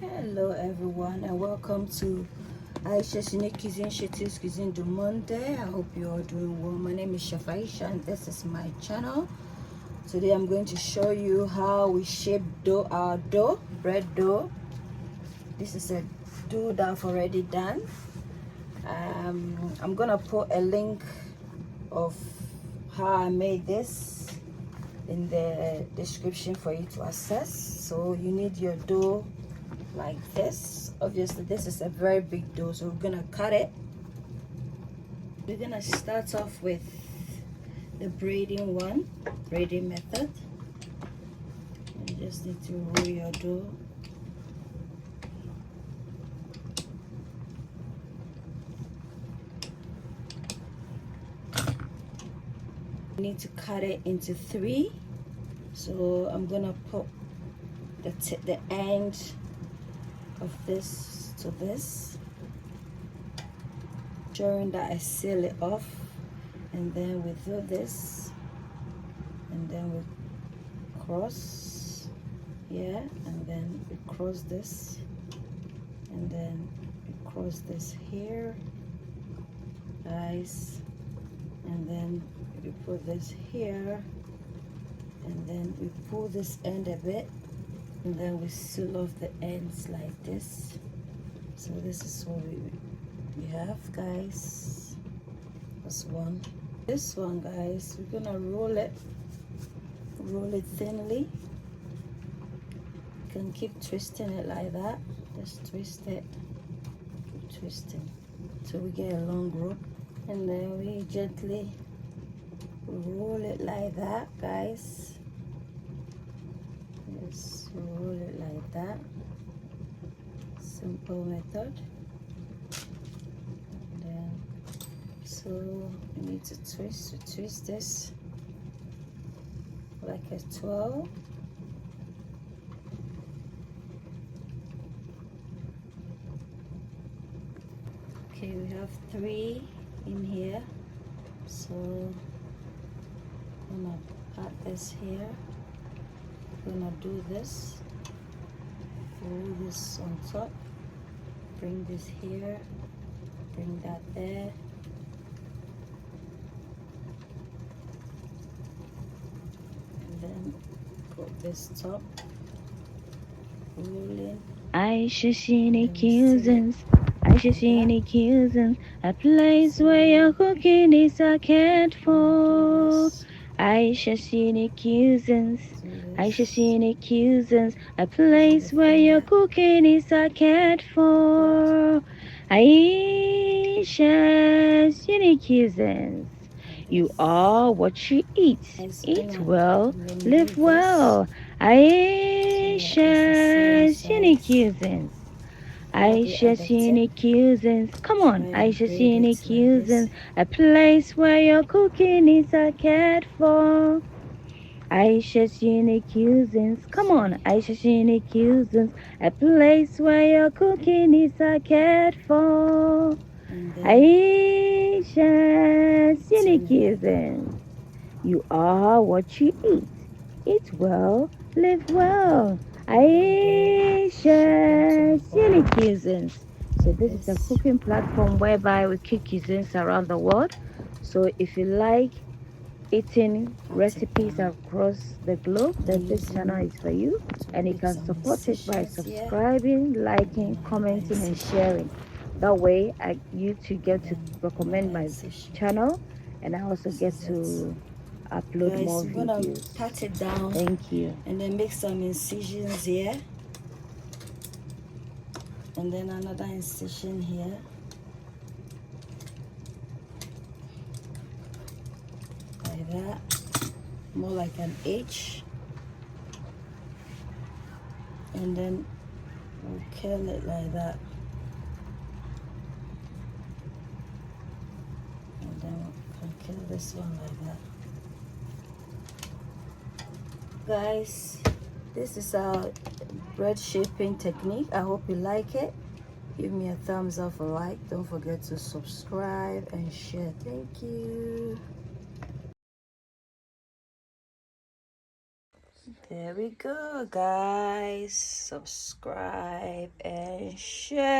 Hello everyone and welcome to Ayesha's Unique Cuisine, Sheti's Cuisine du Monde. I hope you are doing well. My name is Chef Ayesha and this is my channel. Today I'm going to show you how we shape our bread dough. This is a dough that I've already done. I'm gonna put a link of how I made this in the description for you to access. So you need your dough like this. Obviously this is a very big dough, so we're gonna cut it. We're gonna start off with the braiding method. You just need to roll your dough. You need to cut it into 3. So I'm gonna put the end of this to this, ensuring that I seal it off, and then we do this, and then we cross here, and then we cross this, and then we cross this here, guys, and then we put this here, and then we pull this end a bit, and then we seal off the ends like this. So this is what we have, guys. This one, guys, we're gonna roll it thinly. You can keep twisting it like that. Just twist it, keep twisting till we get a long rope, and then we gently roll it like that, guys. Just roll it like that. Simple method. And then so we need to twist this like a 12. Okay, we have 3 in here, so I'm gonna pat this here. I'm gonna do this, roll this on top, bring this here, bring that there, and then put this top, rolling. Ayesha cuisines, a place where your cooking is a cared for. Ayesha cuisines, a place where your cooking is a cared for. Ayesha's unique cuisines. You are what you eat. Eat well, live well. Ayesha's unique cuisines. Ayesha's unique cuisines. Come on, Ayesha's unique cuisines. A place where your cooking is cared for. Ayesha's unique cuisines. Come on, Ayesha's unique cuisines. A place where your cooking is cared for. Ayesha's unique cuisines. You are what you eat. Eat well, live well. Ayesha's unique cuisines. So this is a cooking platform whereby we cook cuisines around the world. So if you like eating recipes across the globe, then this channel is for you. And you can support it by subscribing, liking, commenting, and sharing. That way you too get to recommend my channel, and I also get to upload more videos. I'm gonna pat it down. Thank you. And then make some incisions here, and then another incision here. Like that, more like an H. And then we'll curl it like that. And then we can curl this one like that. Guys, this is our bread shaping technique. I hope you like it. Give me a thumbs up, a like. Don't forget to subscribe and share. Thank you. There we go, guys. Subscribe and share.